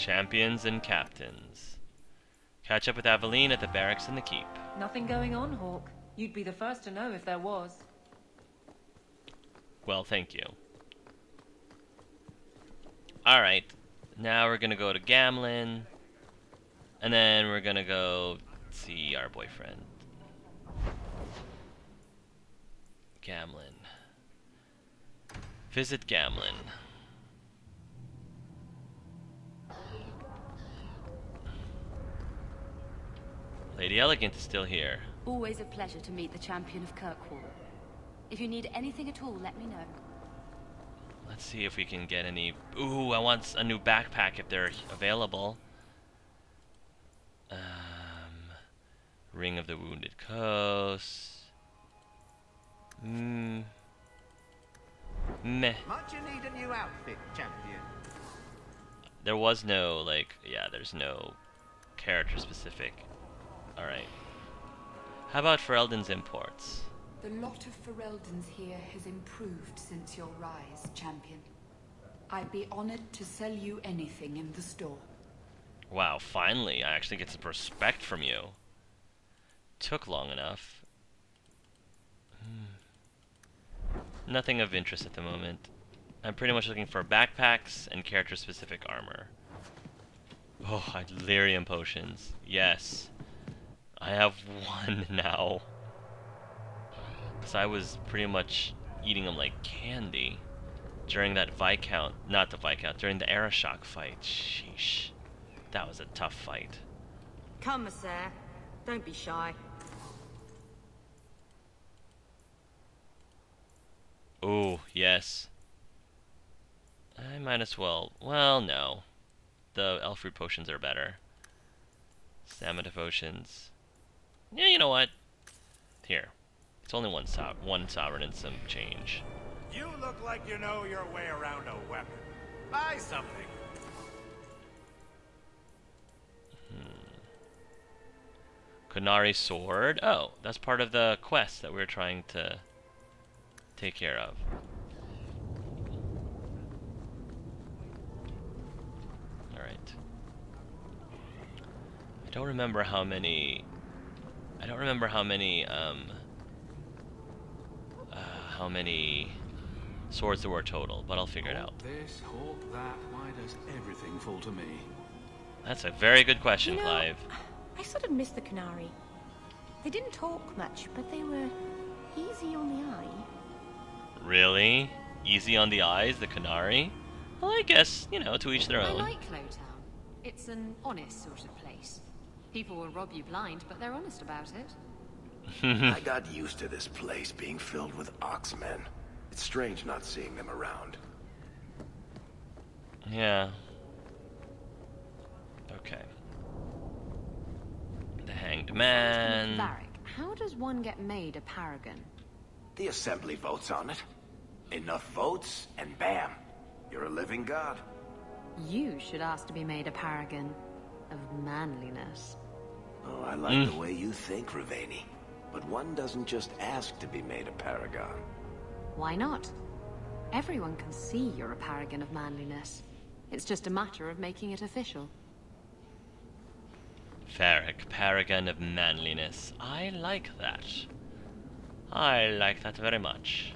Champions and captains. Catch up with Aveline at the barracks in the keep. Nothing going on, Hawke. You'd be the first to know if there was. Well, thank you. Alright, now we're gonna go to Gamlen, and then we're gonna go see our boyfriend. Gamlen. Visit Gamlen. Lady Elegant is still here. Always a pleasure to meet the champion of Kirkwall. If you need anything at all, let me know. Let's see if we can get any... Ooh, I want a new backpack if they're available. Ring of the Wounded Coast. Meh. Might you need a new outfit, champion? There was no, like, yeah, there's no character specific. Alright. How about Ferelden's imports? The lot of Fereldans here has improved since your rise, champion. I'd be honored to sell you anything in the store. Wow, finally, I actually get some respect from you. Took long enough. Nothing of interest at the moment. I'm pretty much looking for backpacks and character-specific armor. Oh, Illyrium potions. Yes. I have one now. Because I was pretty much eating them like candy during that Viscount, not the Viscount, during the Arashock fight. Sheesh. That was a tough fight. Come, sir. Don't be shy. Oh, yes. I might as well. Well, no. The elf fruit potions are better. Stamina potions. Yeah, you know what? Here. It's only one sovereign and some change. You look like you know your way around a weapon. Buy something. Kunari sword. Oh, that's part of the quest that we're trying to take care of. Alright. I don't remember how many swords there were total, but I'll figure it out. This, Hawke that, why does everything fall to me? That's a very good question, You know, Clive. I sort of miss the Canary. They didn't talk much, but they were easy on the eye. Really? Easy on the eyes, the Canary? Well, I guess, you know, to each their I own. like Lowtown. It's an honest sort of place. People will rob you blind, but they're honest about it. I got used to this place being filled with Oxmen. It's strange not seeing them around. Yeah. Okay. The Hanged Man. Varric, how does one get made a Paragon? The Assembly votes on it. Enough votes, and bam! You're a living god. You should ask to be made a Paragon of Manliness. Oh, I like the way you think, Ravani. But one doesn't just ask to be made a Paragon. Why not? Everyone can see you're a Paragon of Manliness. It's just a matter of making it official. Varric, Paragon of Manliness. I like that. I like that very much.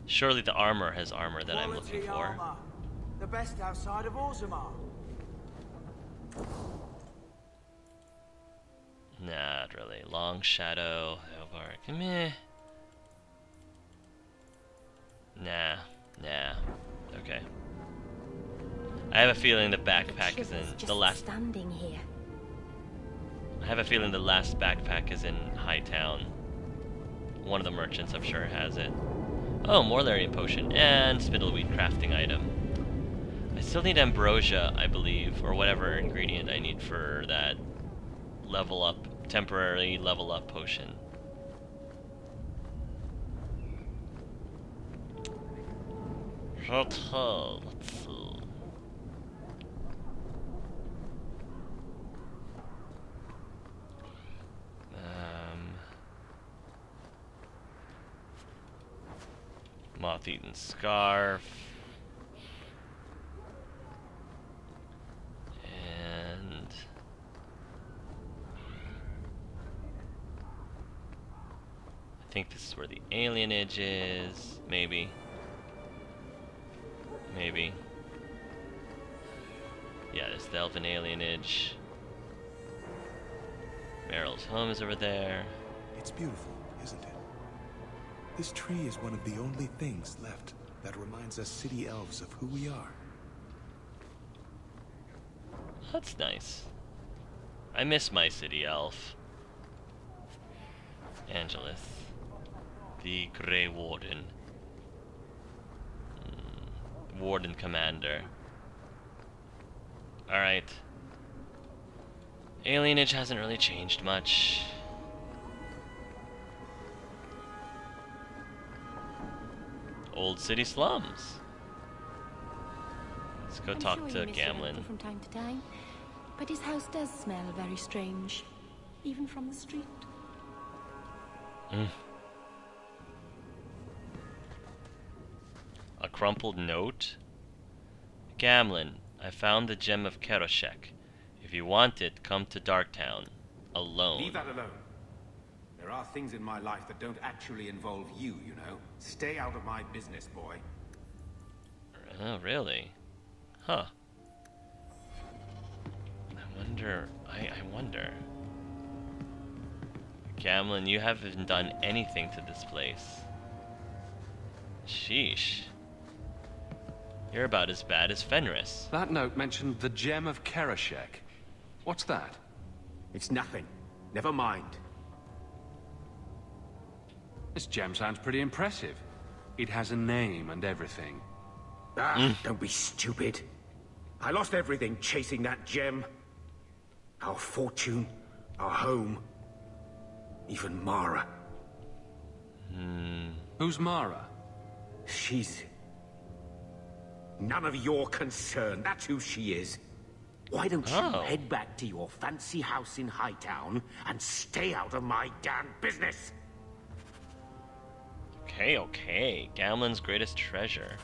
Surely the armor has armor that I'm looking for. Armor. The best outside of Orzammar. Not really. Long Shadow, Varric. Meh. Nah. Okay. I have a feeling the backpack is in the last. Standing here. I have a feeling the last backpack is in Hightown. One of the merchants, I'm sure, has it. Oh, more Larian potion and spindleweed crafting item. I still need ambrosia, I believe, or whatever ingredient I need for that level up, temporary level up potion. Let's see. Moth-eaten scarf. think this is where the alienage is. Maybe. Maybe. Yeah, there's the elven alienage. Meryl's home is over there. It's beautiful, isn't it? This tree is one of the only things left that reminds us city elves of who we are. That's nice. I miss my city elf. Angelus. The Grey Warden. Warden Commander. Alright. Alienage hasn't really changed much. Old city slums. Let's go talk sure to you miss your uncle Gamlen. from time to time, but his house does smell very strange, even from the street. A crumpled note? Gamlen, I found the gem of Keroshek. If you want it, come to Darktown. Alone. Leave that alone. There are things in my life that don't actually involve you, you know. Stay out of my business, boy. Oh, really? Huh. I wonder. Gamlen, you haven't done anything to this place. Sheesh. You're about as bad as Fenris. That note mentioned the gem of Keroshek. What's that? It's nothing. Never mind. This gem sounds pretty impressive. It has a name and everything. Don't be stupid. I lost everything chasing that gem. Our fortune, our home, even Mara. Who's Mara? She's none of your concern. That's who she is. Why don't you head back to your fancy house in Hightown and stay out of my damn business? Okay. Gamlen's greatest treasure.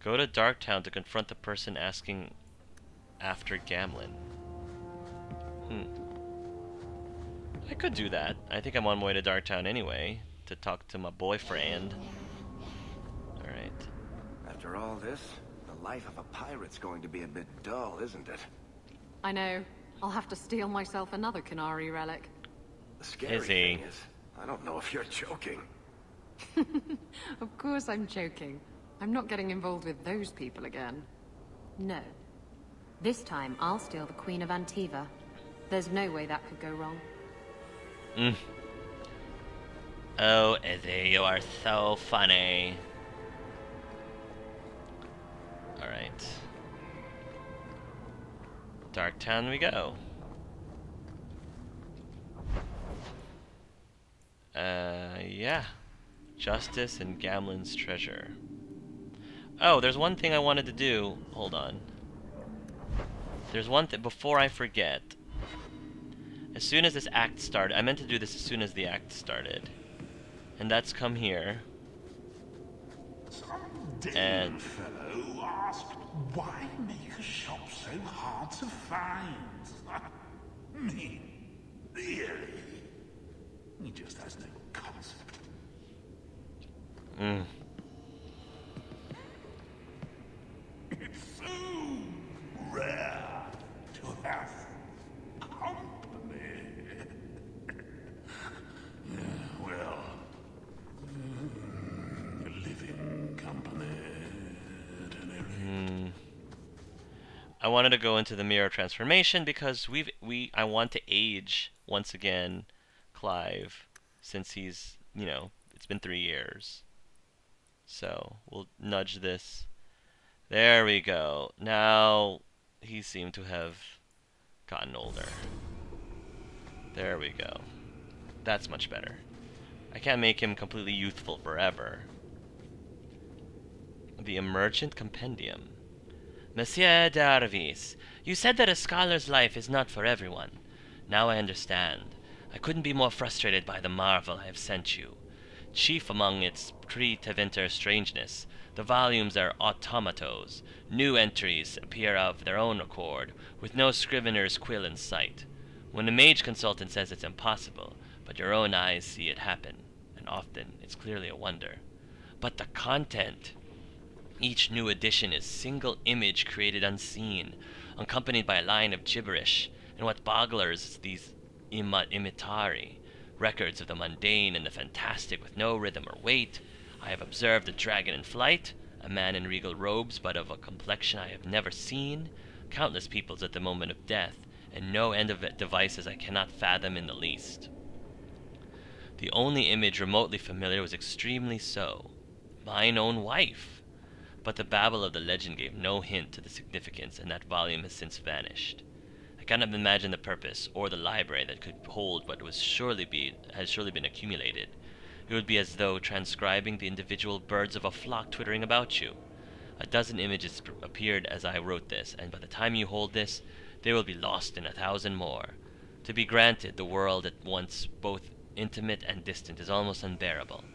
Go to Darktown to confront the person asking after Gamlen. I could do that. I think I'm on my way to Darktown anyway, to talk to my boyfriend. Alright. After all this, the life of a pirate's going to be a bit dull, isn't it? I know. I'll have to steal myself another Canary relic. The scary thing is, I don't know if you're joking. Of course I'm joking. I'm not getting involved with those people again. No. This time I'll steal the Queen of Antiva. There's no way that could go wrong. Oh, Izzy, you are so funny. Alright. Darktown we go. Yeah. Justice and Gamlen's treasure. Oh, there's one thing I wanted to do. Hold on. There's one thing before I forget. As soon as this act started, I meant to do this as soon as the act started. And that's come here. And fellow asked, why make a shop so hard to find? Me? Really? He just has no concept. It's so rare to have company. Well, living company. I wanted to go into the mirror transformation because I want to age once again Clive, since he's, you know, it's been 3 years. So we'll nudge this. There we go. Now he seemed to have gotten older. There we go. That's much better. I can't make him completely youthful forever. The Emergent Compendium. Monsieur d'Arvis, you said that a scholar's life is not for everyone. Now I understand. I couldn't be more frustrated by the marvel I have sent you. Chief among its pre-Tevinter strangeness, the volumes are automatos. New entries appear of their own accord, with no scrivener's quill in sight. When a mage consultant says it's impossible, but your own eyes see it happen, and often it's clearly a wonder. But the content! Each new edition is single image created unseen, accompanied by a line of gibberish, and what bogglers these imitari, records of the mundane and the fantastic with no rhythm or weight. I have observed a dragon in flight, a man in regal robes but of a complexion I have never seen, countless peoples at the moment of death, and no end of devices I cannot fathom in the least. The only image remotely familiar was extremely so, mine own wife. But the babble of the legend gave no hint to the significance, and that volume has since vanished. I cannot imagine the purpose, or the library that could hold what has surely been accumulated. It would be as though transcribing the individual birds of a flock twittering about you. A dozen images appeared as I wrote this, and by the time you hold this, they will be lost in 1,000 more. To be granted the world at once both intimate and distant is almost unbearable.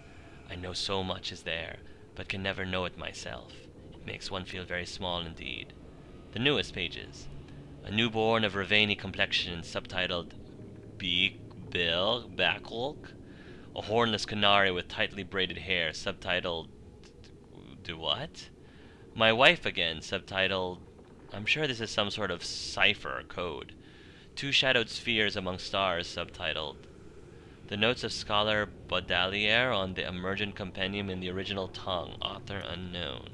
I know so much is there, but can never know it myself. It makes one feel very small indeed. The newest pages. A newborn of Ravani complexion, subtitled Bill Backolk. A hornless canary with tightly braided hair, subtitled Do what? My wife again, subtitled I'm sure this is some sort of cipher or code. Two shadowed spheres among stars, subtitled The Notes of Scholar Baudelaire on the Emergent Compendium in the Original Tongue, author unknown.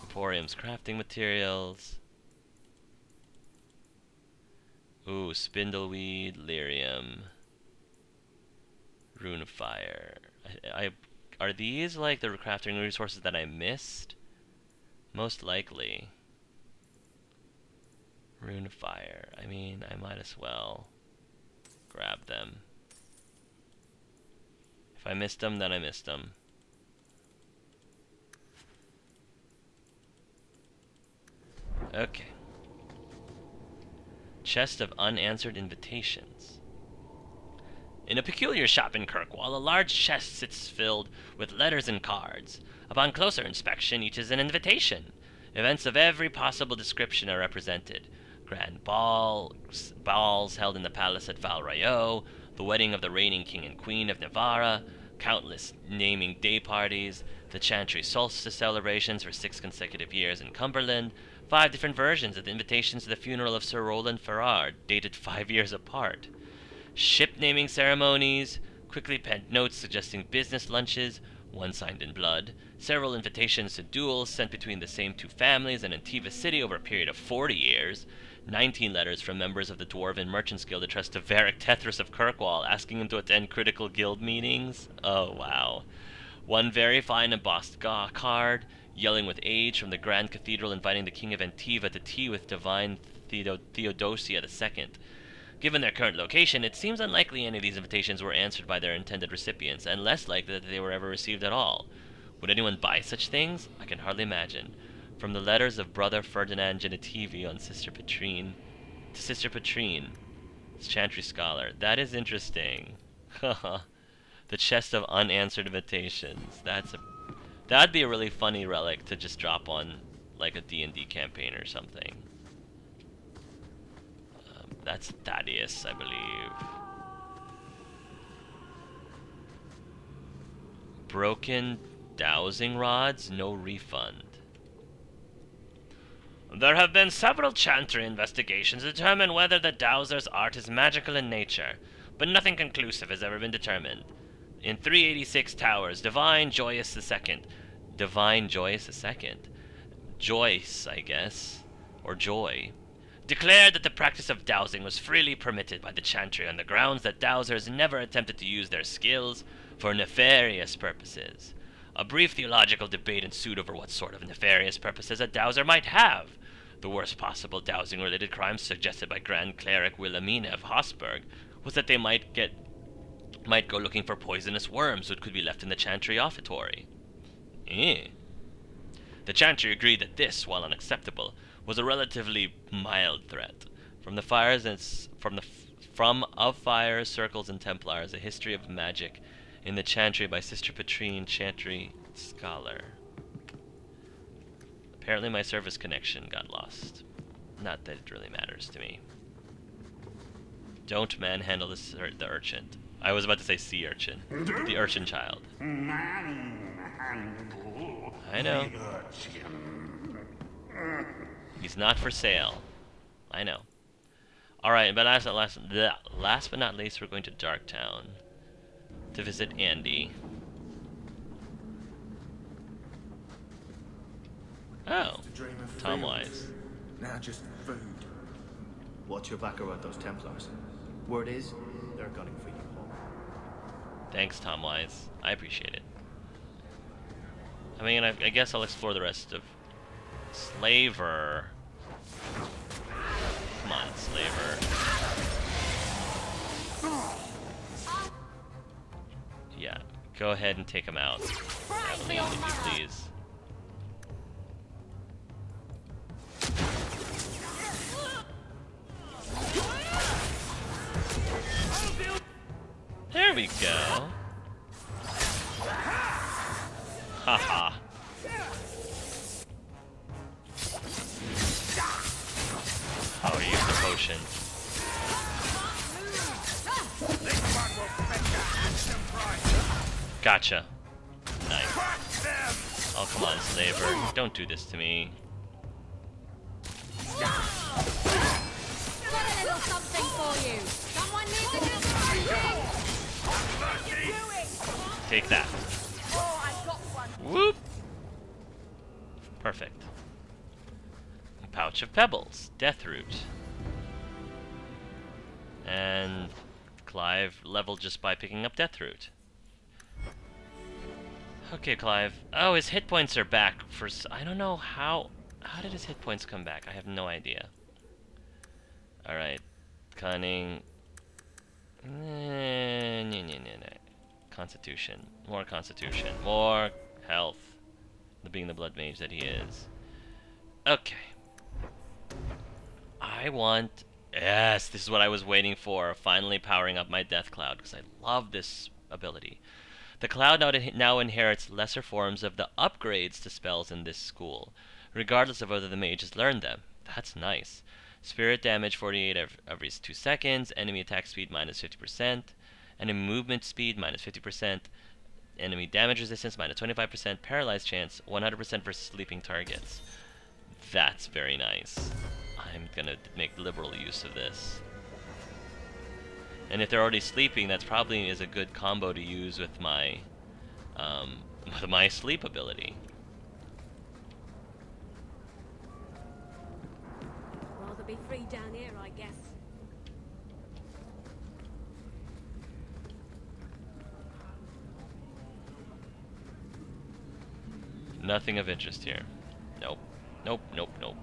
Emporium's crafting materials. Ooh, spindleweed, lyrium, rune of fire. Are these like the crafting resources that I missed? Most likely. Rune of fire. I mean, I might as well grab them. If I missed them, then I missed them. Okay. Chest of unanswered invitations. In a peculiar shop in Kirkwall, a large chest sits filled with letters and cards. Upon closer inspection, each is an invitation. Events of every possible description are represented. Grand balls held in the palace at Valrayo, the wedding of the reigning king and queen of Navarra, countless naming day parties, the Chantry solstice celebrations for 6 consecutive years in Cumberland, 5 different versions of the invitations to the funeral of Sir Roland Ferrard, dated 5 years apart. Ship naming ceremonies, quickly penned notes suggesting business lunches, one signed in blood, several invitations to duels sent between the same 2 families in Antiva City over a period of 40 years, 19 letters from members of the Dwarven Merchants Guild addressed to Varric Tethras of Kirkwall, asking him to attend critical guild meetings. Oh, wow. One very fine embossed card, yelling with age, from the Grand Cathedral inviting the King of Antiva to tea with Divine Theodosia II. Given their current location, it seems unlikely any of these invitations were answered by their intended recipients, and less likely that they were ever received at all. Would anyone buy such things? I can hardly imagine. From the letters of Brother Ferdinand Genitivi on Sister Petrine, to Sister Petrine, Chantry Scholar. That is interesting. The chest of unanswered invitations. That'd be a really funny relic to just drop on, like, a D&D campaign or something. That's Thaddeus, I believe. Broken dowsing rods, no refund. There have been several Chantry investigations to determine whether the dowser's art is magical in nature, but nothing conclusive has ever been determined. In 386 Towers, Divine Joyous II, Joyce, I guess, or Joy, declared that the practice of dowsing was freely permitted by the Chantry on the grounds that dowsers never attempted to use their skills for nefarious purposes. A brief theological debate ensued over what sort of nefarious purposes a dowser might have. The worst possible dowsing-related crime suggested by Grand Cleric Wilhelmina of Habsburg was that they might go looking for poisonous worms that could be left in the Chantry offertory. The Chantry agreed that this, while unacceptable, was a relatively mild threat. Of Fires, Circles, and Templars, A History of Magic in the Chantry by Sister Petrine, Chantry Scholar. Apparently my service connection got lost. Not that it really matters to me. Don't manhandle the urchin. I was about to say sea urchin. The urchin child. I know. He's not for sale. I know. Alright, but last but not least, we're going to Darktown to visit Andy. Oh, Tom Wise. Now just food. Watch your back around those Templars. Word is, they're gunning for you. Thanks, Tom Wise. I appreciate it. I mean, I guess I'll explore the rest of Slaver. Come on, Slaver. Yeah, go ahead and take him out, Evelyn, if you please. There we go. Haha. Oh, use the potion. Gotcha. Nice. Oh, come on, Slaver. Don't do this to me. Something for you. Someone needs a Take that. Oh, I got one. Whoop. Perfect. A pouch of pebbles. Deathroot. And Clive leveled just by picking up Deathroot. Okay, Clive. Oh, his hit points are back for... I don't know how... How did his hit points come back? I have no idea. Alright. Cunning. Constitution. More constitution. More health. Being the blood mage that he is. Okay. I want... Yes, this is what I was waiting for. Finally powering up my Death Cloud, because I love this ability. The Cloud now inherits lesser forms of the upgrades to spells in this school, regardless of whether the mage has learned them. That's nice. Spirit damage 48 every 2 seconds, enemy attack speed minus 50%, enemy movement speed minus 50%, enemy damage resistance minus 25%, paralyzed chance 100% for sleeping targets. That's very nice. I'm gonna make liberal use of this. And if they're already sleeping, that's probably is a good combo to use with my sleep ability. Rather be free down here, I guess. Nothing of interest here. Nope. Nope, nope, nope.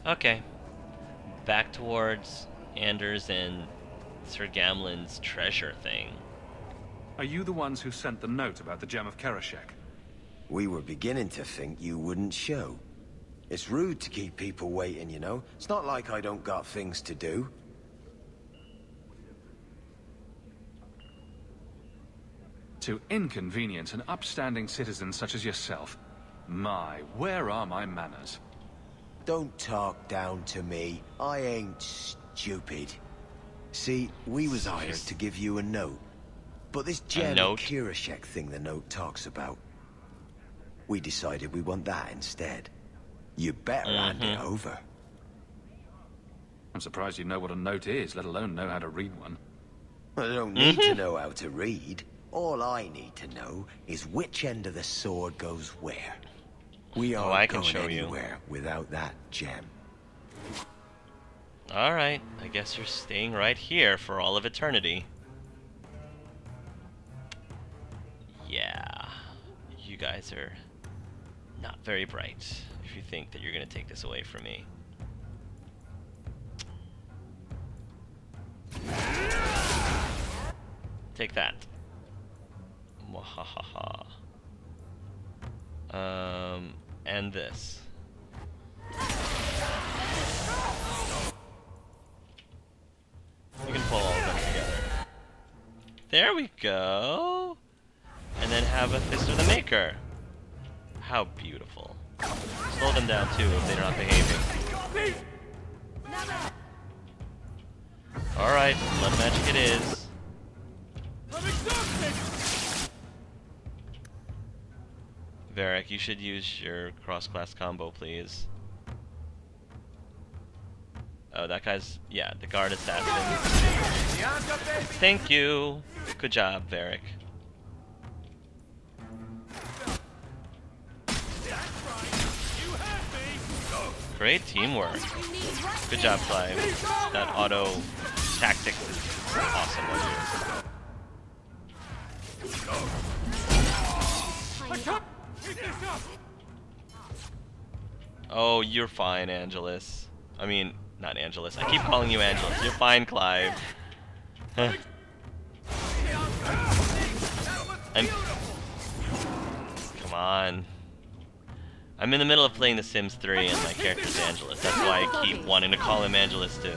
Okay. Back towards Anders and Sir Gamlen's treasure thing. Are you the ones who sent the note about the gem of Kerashek? We were beginning to think you wouldn't show. It's rude to keep people waiting, you know. It's not like I don't got things to do. To inconvenience an upstanding citizen such as yourself. My, where are my manners? Don't talk down to me. I ain't stupid. See, we was hired to give you a note. But this gem of Kerashek thing the note talks about, we decided we want that instead. You better hand it over. I'm surprised you know what a note is, let alone know how to read one. I don't need to know how to read. All I need to know is which end of the sword goes where. We aren't going anywhere without that gem. Alright, I guess you're staying right here for all of eternity. Yeah, you guys are not very bright if you think that you're going to take this away from me. Take that. Mwahaha. And this. You can pull all of them together. There we go. And then have a Fist of the Maker. How beautiful. Slow them down too if they're not behaving. Alright, blood magic it is. Varric, you should use your cross-class combo, please. Oh, that guy's... yeah, the guard assassin. Thank you! Good job, Varric. Great teamwork. Good job, Clive. That auto tactics is awesome of you. Oh, you're fine, Angelus. I mean, not Angelus. I keep calling you Angelus. You're fine, Clive. I'm... Come on. I'm in the middle of playing The Sims 3 and my character's Angelus. That's why I keep wanting to call him Angelus too.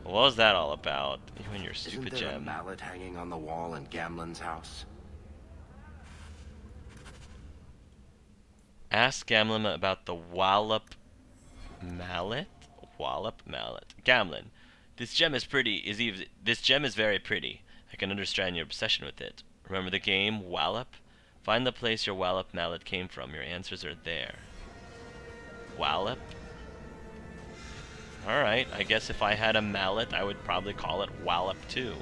What was that all about? You and your stupid Isn't there gem. a mallet hanging on the wall in Gamlen's house? Ask Gamlen about the Wallop mallet? Wallop mallet. Gamlen, this gem is pretty. This gem is very pretty. I can understand your obsession with it. Remember the game Wallop? Find the place your Wallop mallet came from. Your answers are there. Wallop? Alright, I guess if I had a mallet, I would probably call it Wallop too.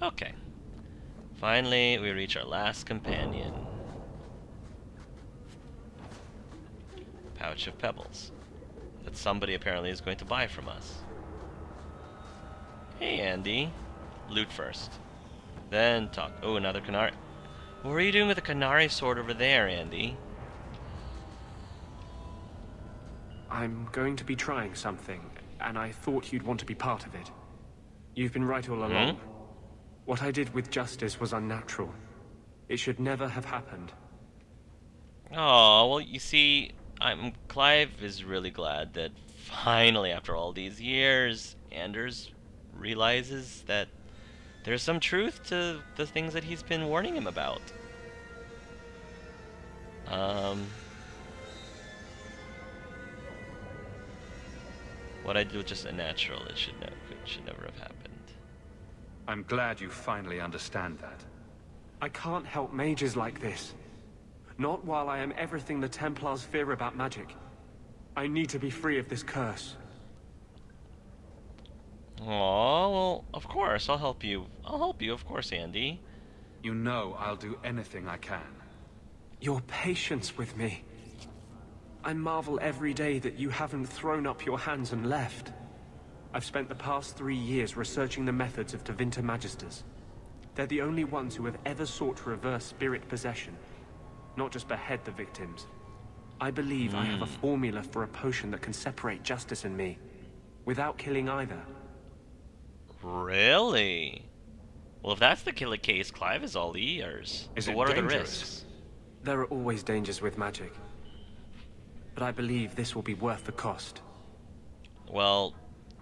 Okay. Finally, we reach our last companion. Pouch of pebbles. That somebody apparently is going to buy from us. Hey, Andy. Loot first. Then talk. Oh, another Canary. What were you doing with the Canary sword over there, Andy? I'm going to be trying something, and I thought you'd want to be part of it. You've been right all along. What I did with Justice was unnatural. It should never have happened. Oh, well, you see, Clive is really glad that finally, after all these years, Anders realizes that there's some truth to the things that he's been warning him about. What I did was just unnatural. It should never have happened. I'm glad you finally understand that. I can't help mages like this. Not while I am everything the Templars fear about magic. I need to be free of this curse. Oh, well, of course, I'll help you. I'll help you, of course, Andy. You know I'll do anything I can. Your patience with me. I marvel every day that you haven't thrown up your hands and left. I've spent the past 3 years researching the methods of Tevinter Magisters. They're the only ones who have ever sought to reverse spirit possession, not just behead the victims. I believe I have a formula for a potion that can separate Justice and me, without killing either. Really? Well, if that's the killer case, Clive is all ears. Is so it what dangerous? are the risks? There are always dangers with magic. But I believe this will be worth the cost. Well,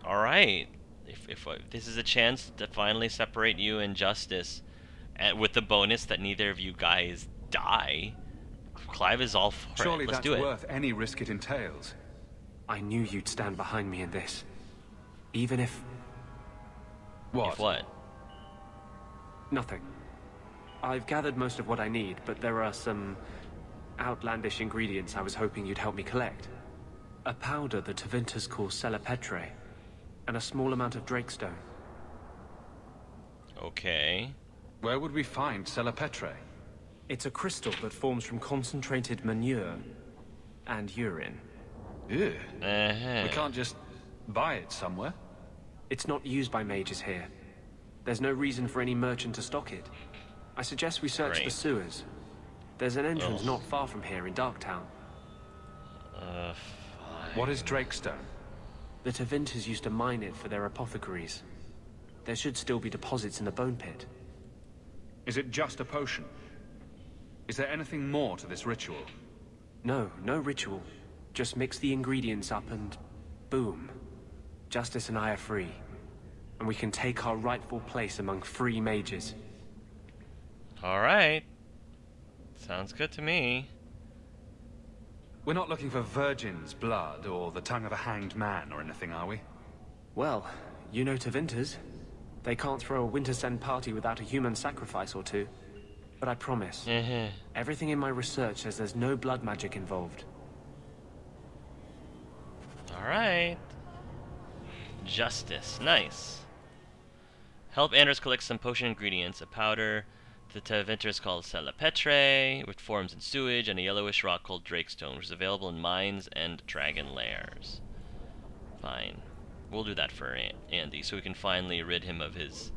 alright. If this is a chance to finally separate you and Justice, and with the bonus that neither of you guys die, Clive is all for Surely it. Let's that's do it. worth any risk it entails. I knew you'd stand behind me in this. Even if... What? If what? Nothing. I've gathered most of what I need, but there are some outlandish ingredients I was hoping you'd help me collect. A powder the Tevinters call Celepetre, and a small amount of Drakestone. Okay. Where would we find Celepetre? It's a crystal that forms from concentrated manure and urine. Ew. We can't just buy it somewhere? It's not used by mages here. There's no reason for any merchant to stock it. I suggest we search the sewers. There's an entrance not far from here in Darktown. What is Drakestone? The Tevinters used to mine it for their apothecaries. There should still be deposits in the bone pit. Is it just a potion? Is there anything more to this ritual? No, no ritual. Just mix the ingredients up and boom. Justice and I are free. And we can take our rightful place among free mages. Alright. Sounds good to me. We're not looking for virgin's blood or the tongue of a hanged man or anything, are we? Well, you know Tevinters. They can't throw a Wintersend party without a human sacrifice or two. But I promise, everything in my research says there's no blood magic involved. Alright. Justice. Nice. Help Anders collect some potion ingredients. A powder the Tevinters called Salapetre, which forms in sewage, and a yellowish rock called Drakestone, which is available in mines and dragon lairs. Fine. We'll do that for Andy, so we can finally rid him of his...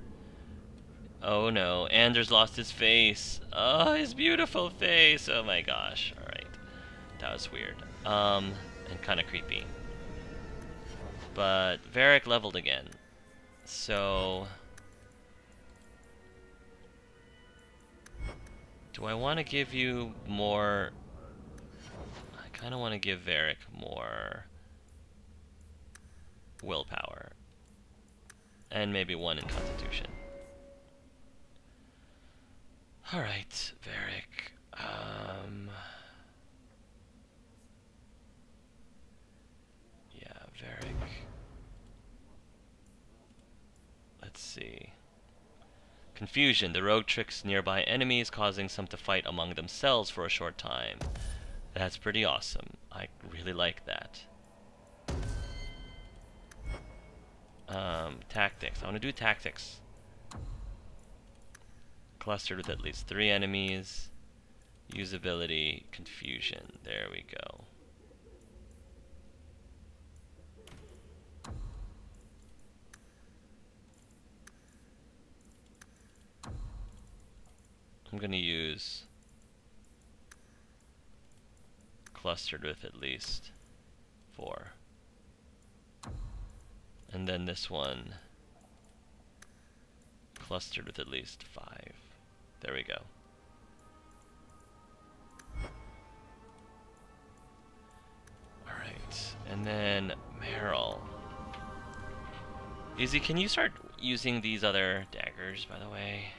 Oh no, Anders lost his face. Oh, his beautiful face. Oh my gosh. Alright. That was weird. And kind of creepy. But Varric leveled again. So... do I want to give you more... I kind of want to give Varric more... willpower. And maybe 1 in Constitution. Alright, Varric. Yeah, Varric. Let's see. Confusion. The rogue tricks nearby enemies, causing some to fight among themselves for a short time. That's pretty awesome. I really like that. Tactics. I want to do tactics. Clustered with at least 3 enemies. Usability. Confusion. There we go. I'm going to use clustered with at least 4. And then this one clustered with at least 5. There we go. Alright, and then Meryl. Izzy, can you start using these other daggers, by the way?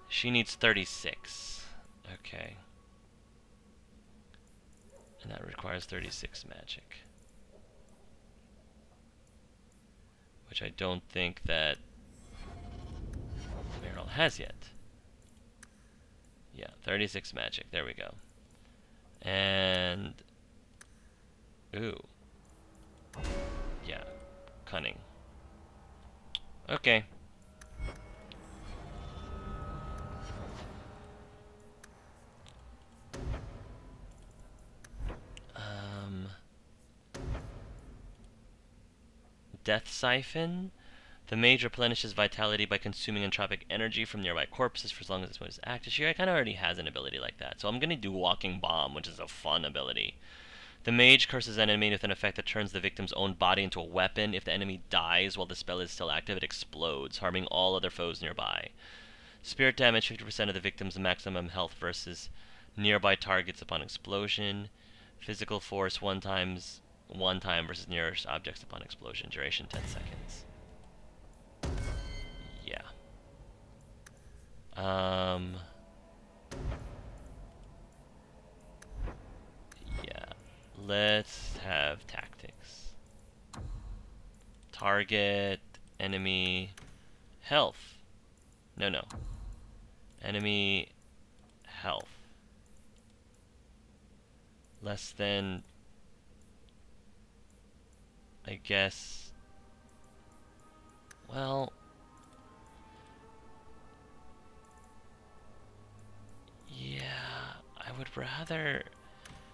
She needs 36. Okay. And that requires 36 magic. Which I don't think that Meryl has yet. Yeah, 36 magic. There we go. And... ooh. Yeah. Cunning. Okay. Death Siphon. The mage replenishes vitality by consuming entropic energy from nearby corpses for as long as this mode is active. She kind of already has an ability like that, so I'm going to do Walking Bomb, which is a fun ability. The mage curses an enemy with an effect that turns the victim's own body into a weapon. If the enemy dies while the spell is still active, it explodes, harming all other foes nearby. Spirit damage, 50% of the victim's maximum health versus nearby targets upon explosion. Physical force, one time versus nearest objects upon explosion. Duration 10 seconds. Yeah. Yeah. Let's have tactics. Target, enemy, health. No. Enemy, health. Less than... I guess... well... yeah... I would rather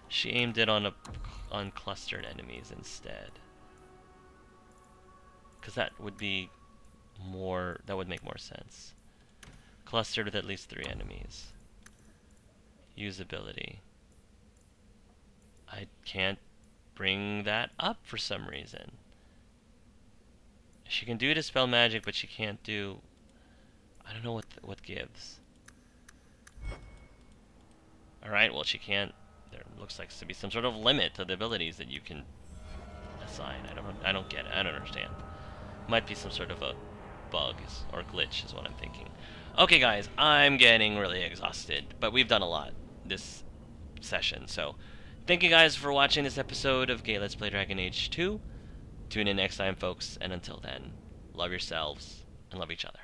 she aimed it on clustered enemies instead. Because that would be more... that would make more sense. Clustered with at least 3 enemies. Usability. I can't bring that up for some reason. She can do Dispel Magic, but she can't do... I don't know what gives. Alright, well she can't... they're looks like to be some sort of limit to the abilities that you can assign. I don't get it. I don't understand. Might be some sort of a bug or glitch is what I'm thinking. Okay, guys, I'm getting really exhausted, but we've done a lot this session, so thank you guys for watching this episode of Gay Let's Play Dragon Age 2. Tune in next time, folks, and until then, love yourselves and love each other.